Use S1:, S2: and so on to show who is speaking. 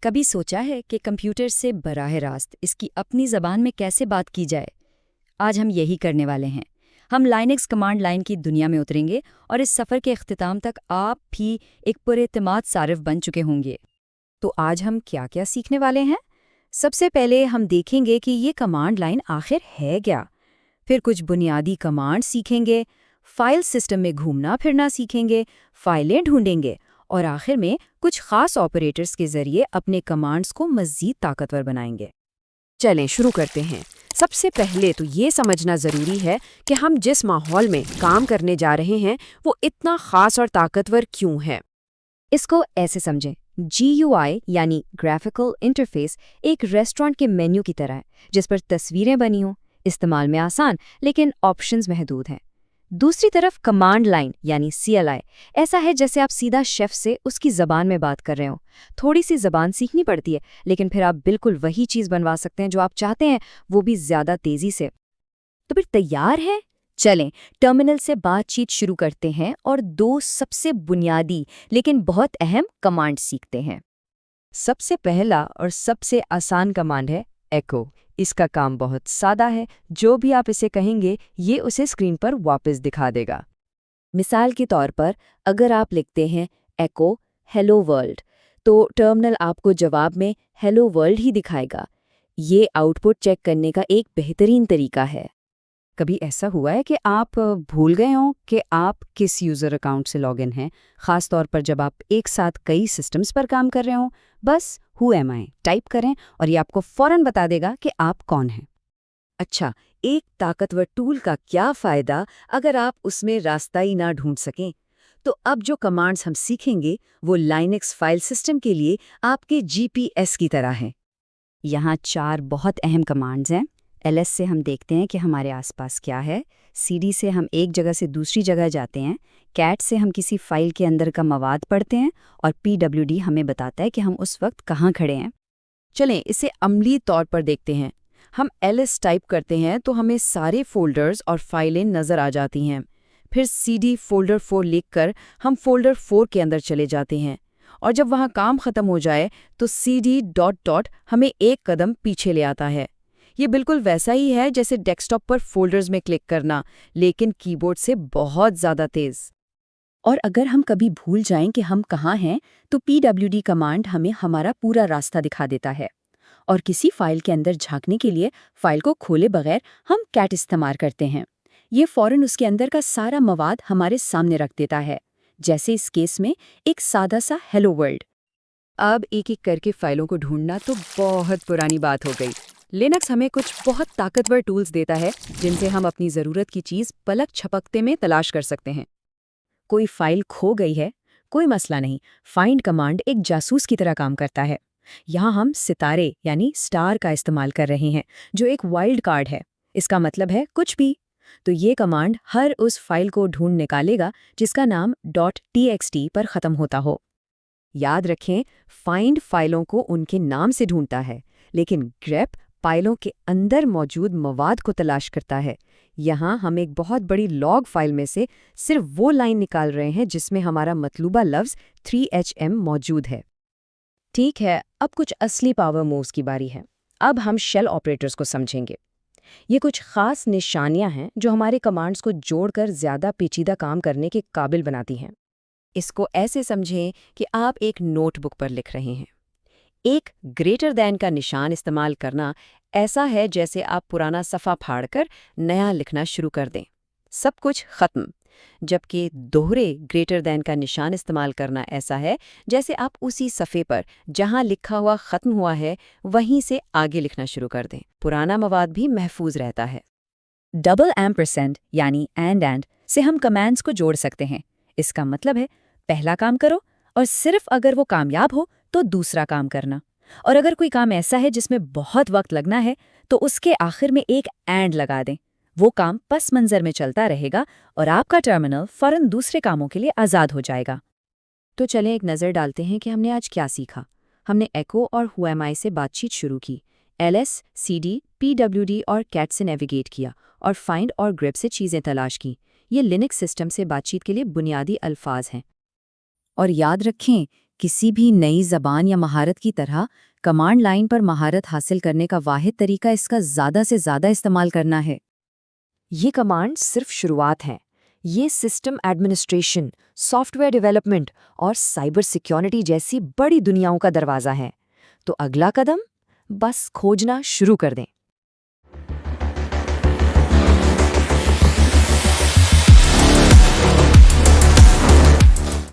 S1: कभी सोचा है कि कंप्यूटर से बराह रास्त इसकी अपनी ज़बान में कैसे बात की जाए? आज हम यही करने वाले हैं। हम लाइनक्स कमांड लाइन की दुनिया में उतरेंगे और इस सफ़र के अख्तिताम तक आप भी एक पुरएतमाद सारिफ बन चुके होंगे।
S2: तो आज हम क्या क्या सीखने वाले हैं? सबसे पहले हम देखेंगे कि ये कमांड लाइन आखिर है क्या। फिर कुछ बुनियादी कमांड सीखेंगे, फाइल सिस्टम में घूमना फिरना सीखेंगे, फाइलें ढूंढेंगे और आखिर में कुछ खास ऑपरेटर्स के जरिए अपने कमांड्स को मज़ीद ताकतवर बनाएंगे। चलें शुरू करते हैं। सबसे पहले तो ये समझना ज़रूरी है कि हम जिस माहौल में काम करने जा रहे हैं वो इतना ख़ास और ताकतवर क्यों है।
S1: इसको ऐसे समझें, GUI यानी ग्राफिकल इंटरफेस एक रेस्टोरेंट के मेन्यू की तरह है जिस पर तस्वीरें बनी हों, इस्तेमाल में आसान लेकिन ऑप्शंस महदूद हैं। दूसरी तरफ कमांड लाइन यानी CLI ऐसा है जैसे आप सीधा शेफ से उसकी ज़बान में बात कर रहे हो। थोड़ी सी ज़बान सीखनी पड़ती है लेकिन फिर आप बिल्कुल वही चीज़ बनवा सकते हैं जो आप चाहते हैं, वो भी ज़्यादा तेज़ी से। तो फिर तैयार है? चलें टर्मिनल से बातचीत शुरू करते हैं और दो सबसे बुनियादी लेकिन बहुत अहम कमांड सीखते हैं।
S2: सबसे पहला और सबसे आसान कमांड है एको। इसका काम बहुत सादा है, जो भी आप इसे कहेंगे ये उसे स्क्रीन पर वापस दिखा देगा। मिसाल के तौर पर अगर आप लिखते हैं एको हेलो वर्ल्ड तो टर्मिनल आपको जवाब में हेलो वर्ल्ड ही दिखाएगा। ये आउटपुट चेक करने का एक बेहतरीन तरीका है। कभी ऐसा हुआ है कि आप भूल गए हों कि आप किस यूज़र अकाउंट से लॉगिन हैं, ख़ास तौर पर जब आप एक साथ कई सिस्टम्स पर काम कर रहे हों? बस हु एम आई टाइप करें और ये आपको फ़ौरन बता देगा कि आप कौन हैं। अच्छा, एक ताकतवर टूल का क्या फ़ायदा अगर आप उसमें रास्ता ही ना ढूंढ सकें? तो अब जो कमांड्स हम सीखेंगे वो लाइनक्स फाइल सिस्टम के लिए आपके GPS की तरह हैं।
S1: यहाँ 4 बहुत अहम कमांड्स हैं। LS से हम देखते हैं कि हमारे आसपास क्या है, CD से हम एक जगह से दूसरी जगह जाते हैं, CAT से हम किसी फाइल के अंदर का मवाद पढ़ते हैं और PWD हमें बताता है कि हम उस वक्त कहाँ खड़े हैं।
S2: चलें इसे अमली तौर पर देखते हैं। हम LS टाइप करते हैं तो हमें सारे फोल्डर्स और फाइलें नज़र आ जाती हैं। फिर CD फोल्डर 4 लिखकर हम फोल्डर 4 के अंदर चले जाते हैं और जब वहाँ काम ख़त्म हो जाए तो CD डॉट डॉट हमें एक कदम पीछे ले आता है। ये बिल्कुल वैसा ही है जैसे डेस्कटॉप पर फोल्डर्स में क्लिक करना, लेकिन कीबोर्ड से बहुत ज़्यादा तेज़। और अगर हम कभी भूल जाएं कि हम कहाँ हैं तो PWD कमांड हमें हमारा पूरा रास्ता दिखा देता है। और किसी फाइल के अंदर झांकने के लिए फाइल को खोले बगैर हम कैट इस्तेमाल करते हैं। ये फौरन उसके अंदर का सारा मवाद हमारे सामने रख देता है, जैसे इस केस में एक सादा सा हेलो वर्ल्ड। अब एक एक करके फाइलों को ढूंढना तो बहुत पुरानी बात हो गई। लिनक्स हमें कुछ बहुत ताकतवर टूल्स देता है जिनसे हम अपनी ज़रूरत की चीज़ पलक झपकते में तलाश कर सकते हैं। कोई फाइल खो गई है, कोई मसला नहीं, फाइंड कमांड एक जासूस की तरह काम करता है। यहाँ हम सितारे यानी स्टार का इस्तेमाल कर रहे हैं, जो एक वाइल्ड कार्ड है। इसका मतलब है कुछ भी। तो ये कमांड हर उस फाइल को ढूंढ निकालेगा जिसका नाम .txt पर ख़त्म होता हो। याद रखें, फाइंड फाइलों को उनके नाम से ढूंढता है, लेकिन ग्रेप फाइलों के अंदर मौजूद मवाद को तलाश करता है। यहाँ हम एक बहुत बड़ी लॉग फाइल में से सिर्फ वो लाइन निकाल रहे हैं जिसमें हमारा मतलूबा लफ्ज़ 3HM मौजूद है। ठीक है, अब कुछ असली पावर मूव्स की बारी है। अब हम शेल ऑपरेटर्स को समझेंगे। ये कुछ खास निशानियां हैं जो हमारे कमांड्स को जोड़कर ज़्यादा पेचीदा काम करने के काबिल बनाती हैं। इसको ऐसे समझें कि आप एक नोटबुक पर लिख रहे हैं। एक ग्रेटर दैन का निशान इस्तेमाल करना ऐसा है जैसे आप पुराना सफ़ा फाड़कर नया लिखना शुरू कर दें। सब कुछ ख़त्म। जबकि दोहरे ग्रेटर दैन का निशान इस्तेमाल करना ऐसा है जैसे आप उसी सफ़े पर जहां लिखा हुआ ख़त्म हुआ है वहीं से आगे लिखना शुरू कर दें। पुराना मवाद भी महफूज रहता है।
S1: डबल एम्परसेंड यानी एंड से हम कमांड्स को जोड़ सकते हैं। इसका मतलब है पहला काम करो और सिर्फ अगर वो कामयाब हो तो दूसरा काम करना। और अगर कोई काम ऐसा है जिसमें बहुत वक्त लगना है तो उसके आखिर में एक एंड लगा दें। वो काम पस मंजर में चलता रहेगा और आपका टर्मिनल फौरन दूसरे कामों के लिए आज़ाद हो जाएगा।
S2: तो चलें एक नज़र डालते हैं कि हमने आज क्या सीखा। हमने एको और हु एम आई से बातचीत शुरू की, LS, CD, PWD और कैट से नेविगेट किया और फाइंड और ग्रिप से चीज़ें तलाश की। ये लिनक्स सिस्टम से बातचीत के लिए बुनियादी अल्फाज हैं। और याद रखें किसी भी नई ज़बान या महारत की तरह कमांड लाइन पर महारत हासिल करने का वाहिद तरीका इसका ज़्यादा से ज़्यादा इस्तेमाल करना है।
S1: ये कमांड सिर्फ शुरुआत है। ये सिस्टम एडमिनिस्ट्रेशन, सॉफ्टवेयर डेवलपमेंट और साइबर सिक्योरिटी जैसी बड़ी दुनियाओं का दरवाज़ा है। तो अगला कदम? बस खोजना शुरू कर दें।